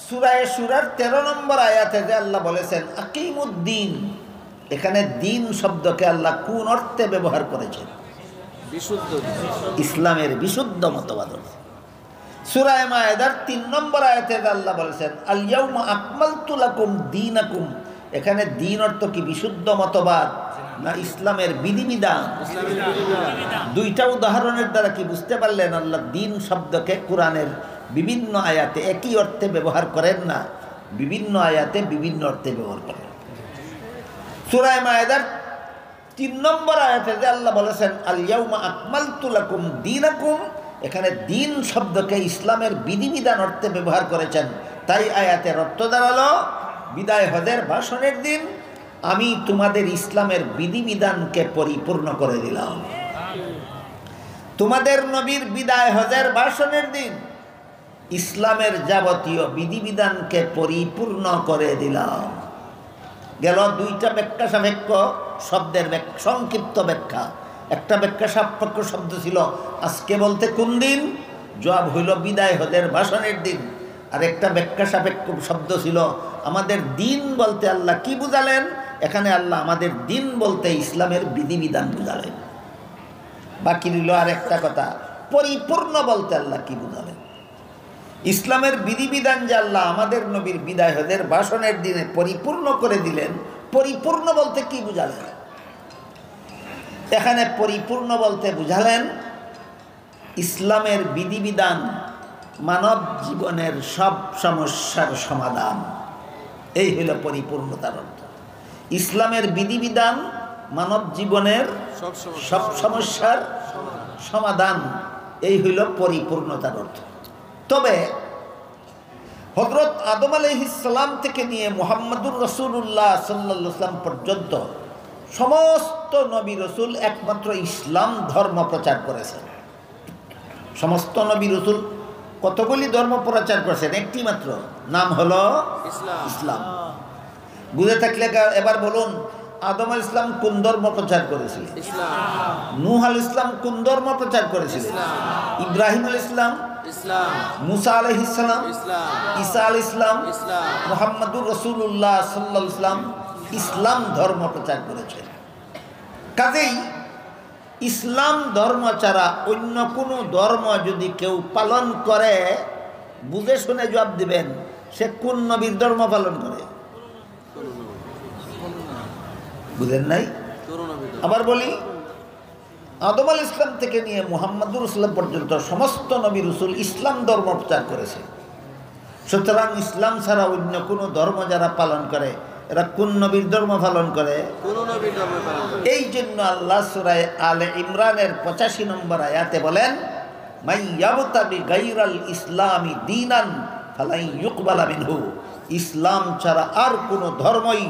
সূরা শুরার 13 নম্বর আয়াতে যে আল্লাহ বলেছেন আকিমুদ্দিন, এখানে দিন শব্দকে আল্লাহ কোন অর্থে ব্যবহার করেছেন? বিশুদ্ধ, ইসলামের বিশুদ্ধ মতবাদ। সূরা মায়েদার 3 নম্বর আয়াতে আল্লাহ বলেছেন আল ইয়াউমা আকমালতু লাকুম দীনাকুম, এখানে দিন অর্থ কি বিশুদ্ধ মতবাদ না ইসলামের বিধিবিধান? দুইটা উদাহরণের দ্বারা কি বুঝতে পারলেন আল্লাহ দিন শব্দকে কোরআনের বিভিন্ন আয়াতে একই অর্থে ব্যবহার করেন না, বিভিন্ন আয়াতে বিভিন্ন অর্থে ব্যবহার করেন। সূরা মায়েদার 3 নম্বর আয়াতে যে আল্লাহ বলেছেন আল ইয়াউমা আকমালতু লাকুম দীনাকুম, এখানে দিন শব্দকে ইসলামের বিধিবিধান অর্থে ব্যবহার করেছেন। তাই আয়াতের অর্থ দাঁড়ালো বিদায় হজের ভাষণের দিন আমি তোমাদের ইসলামের বিধিবিধানকে পরিপূর্ণ করে দিলাম। তোমাদের নবীর বিদায় হজের ভাষণের দিন ইসলামের যাবতীয় বিধিবিধানকে পরিপূর্ণ করে দিলাম। গেল দুইটা ব্যাখ্যা সাপেক্ষ শব্দের সংক্ষিপ্ত ব্যাখ্যা। একটা ব্যাখ্যা সাপেক্ষ শব্দ ছিল আজকে বলতে কোন দিন, জবাব হইল বিদায় হজের ভাষণের দিন। আর একটা ব্যাখ্যা সাপেক্ষ শব্দ ছিল আমাদের দিন বলতে আল্লাহ কি বুঝালেন, এখানে আল্লাহ আমাদের দিন বলতে ইসলামের বিধিবিধান বুঝালেন। বাকি রইল আর একটা কথা, পরিপূর্ণ বলতে আল্লাহ কি বুঝালেন। ইসলামের বিধিবিধান যে আল্লাহ আমাদের নবীর বিদায় হজের ভাষণের দিনে পরিপূর্ণ করে দিলেন, পরিপূর্ণ বলতে কি বুঝালেন? এখানে পরিপূর্ণ বলতে বুঝালেন ইসলামের বিধিবিধান মানব জীবনের সব সমস্যার সমাধান। এই হইল পরিপূর্ণতার অর্থ। ইসলামের বিধিবিধান মানব জীবনের সব সমস্যার সমাধান, এই হইল পরিপূর্ণতার অর্থ। তবে হযরত আদম আলাইহিস সালাম থেকে নিয়ে মুহাম্মদুর রাসূলুল্লাহ সাল্লাল্লাহু আলাইহি ওয়াসাল্লাম পর্যন্ত সমস্ত নবী রাসূল একমাত্র ইসলাম ধর্ম প্রচার করেছেন। সমস্ত নবী রাসূল কতগুলি ধর্ম প্রচার করেছেন? একটি মাত্র, নাম হলো ইসলাম। বুঝে থাকলে এবার বলুন, আদম আলাইহিস সালাম কোন ধর্ম প্রচার করেছিলেন? ইসলাম। নূহ আলাইহিস সালাম কোন ধর্ম প্রচার করেছিলেন? ইসলাম। ইব্রাহিম আলাইহিস সালাম ইসলাম, মুসা আলাইহিস সালাম ইসলাম, ঈসা আলাইহিস সালাম ইসলাম, মুহাম্মদুর রাসূলুল্লাহ সাল্লাল্লাহু আলাইহি ওয়াসাল্লাম ইসলাম ধর্ম প্রচার করেছেন। কাজেই ইসলাম ধর্ম ছাড়া অন্য কোনো ধর্ম যদি কেউ পালন করে, বুঝে শুনে জবাব দিবেন সে কোন নবীর ধর্ম পালন করে। বুঝেন নাই? আবার বলি, আদম আলাইহিস সালাম থেকে নিয়ে মুহাম্মদুর রাসূলুল্লাহ পর্যন্ত সমস্ত নবী রাসূল ইসলাম ধর্ম প্রচার করেছে। সুতরাং ইসলাম ছাড়া অন্য কোনো ধর্ম যারা পালন করে এরা কোন নবীর ধর্ম পালন করে? এই জন্য আল্লাহ সূরা আলে ইমরানের 85 নম্বর আয়াতে বলেন মান ইয়াবতাগি গায়রাল ইসলামি দীনান ফালাই ইউকবালা মিনহু, ইসলাম ছাড়া আর কোনো ধর্মই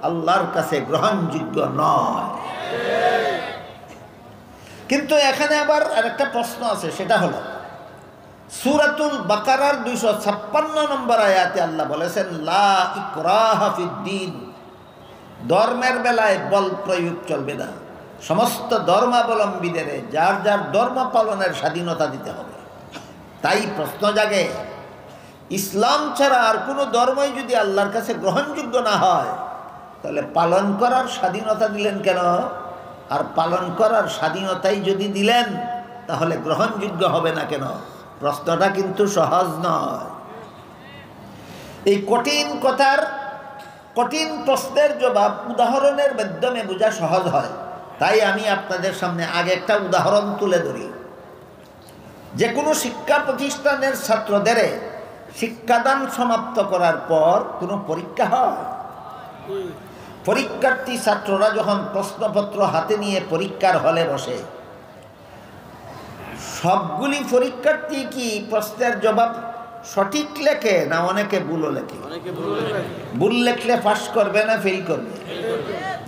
আল্লাহর কাছে গ্রহণযোগ্য নয়। কিন্তু এখানে আবার আরেকটা প্রশ্ন আছে, সেটা হলো সূরাতুল বাকারার 256 নম্বর আয়াতে আল্লাহ বলেছেন লা ইকরাহা ফিদ্দীন, ধর্মের বেলায় বল প্রয়োগ চলবে না। সমস্ত ধর্মাবলম্বীদের যার যার ধর্ম পালনের স্বাধীনতা দিতে হবে। তাই প্রশ্ন জাগে, ইসলাম ছাড়া আর কোনো ধর্মই যদি আল্লাহর কাছে গ্রহণযোগ্য না হয় তাহলে পালন করার স্বাধীনতা দিলেন কেন? আর পালন করার স্বাধীনতাই যদি দিলেন তাহলে গ্রহণযোগ্য হবে না কেন? প্রশ্নটা কিন্তু সহজ নয়। এই কঠিন কথার কঠিন প্রশ্নের জবাব উদাহরণের মাধ্যমে বোঝা সহজ হয়। তাই আমি আপনাদের সামনে আগে একটা উদাহরণ তুলে ধরি। যে কোনো শিক্ষা প্রতিষ্ঠানের ছাত্রদের শিক্ষাদান সমাপ্ত করার পর কোনো পরীক্ষা হয়। পরীক্ষার্থী ছাত্ররা যখন প্রশ্নপত্র হাতে নিয়ে পরীক্ষার হলে বসে, সবগুলি পরীক্ষার্থী কি প্রশ্নের জবাব সঠিক লেখে না অনেকে ভুলও লেখে? ভুল লেখলে পাস করবে না ফেল করবে?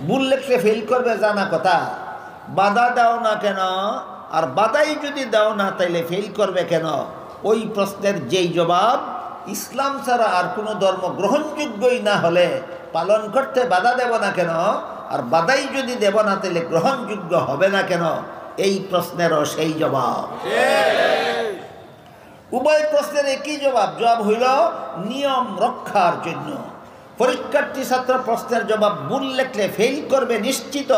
ভুল লেখলে ফেল করবে জানা কথা, বাধা দাও না কেন? আর বাধাই যদি দাও না তাইলে ফেল করবে কেন? ওই প্রশ্নের যেই জবাব ইসলাম ছাড়া আর কোনো ধর্ম গ্রহণযোগ্যই না হলে পালন করতে বাধা দেব না কেন? আর বাধাই যদি দেব না তাহলে গ্রহণযোগ্য হবে না কেন? এই প্রশ্নেরও সেই জবাব। উভয় প্রশ্নের একই জবাব, জবাব হইল নিয়ম রক্ষার জন্য। পরীক্ষার্থী ছাত্র প্রশ্নের জবাব ভুল লেখলে ফেল করবে নিশ্চিত,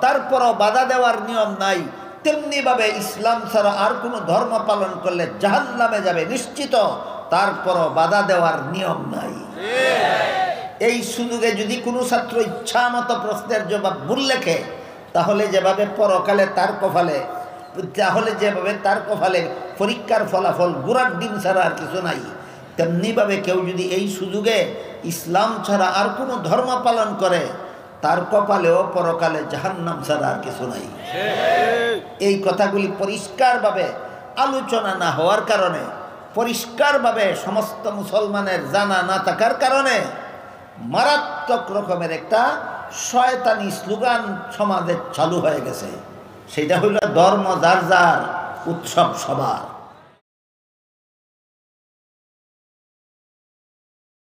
তারপরও বাধা দেওয়ার নিয়ম নাই। তেমনিভাবে ইসলাম ছাড়া আর কোনো ধর্ম পালন করলে জাহান্নামে যাবে নিশ্চিত, তারপরও বাধা দেওয়ার নিয়ম নাই। এই সুযোগে যদি কোনো ছাত্র ইচ্ছা মতো প্রশ্নের জবাব ভুল লেখে, তাহলে যেভাবে তার কপালে পরীক্ষার ফলাফল গুড়ার ডিম ছাড়া আর কিছু নাই, তেমনিভাবে কেউ যদি এই সুযোগে ইসলাম ছাড়া আর কোনো ধর্ম পালন করে, তার কপালেও পরকালে জাহান্নাম ছাড়া আর কিছু নাই। এই কথাগুলি পরিষ্কারভাবে আলোচনা না হওয়ার কারণে, পরিষ্কারভাবে সমস্ত মুসলমানের জানা না থাকার কারণে মারাত্মক রকমের একটা শয়তানি স্লোগান সমাজে চালু হয়ে গেছে। সেটা হইল ধর্ম যার যার, উৎসব সবার।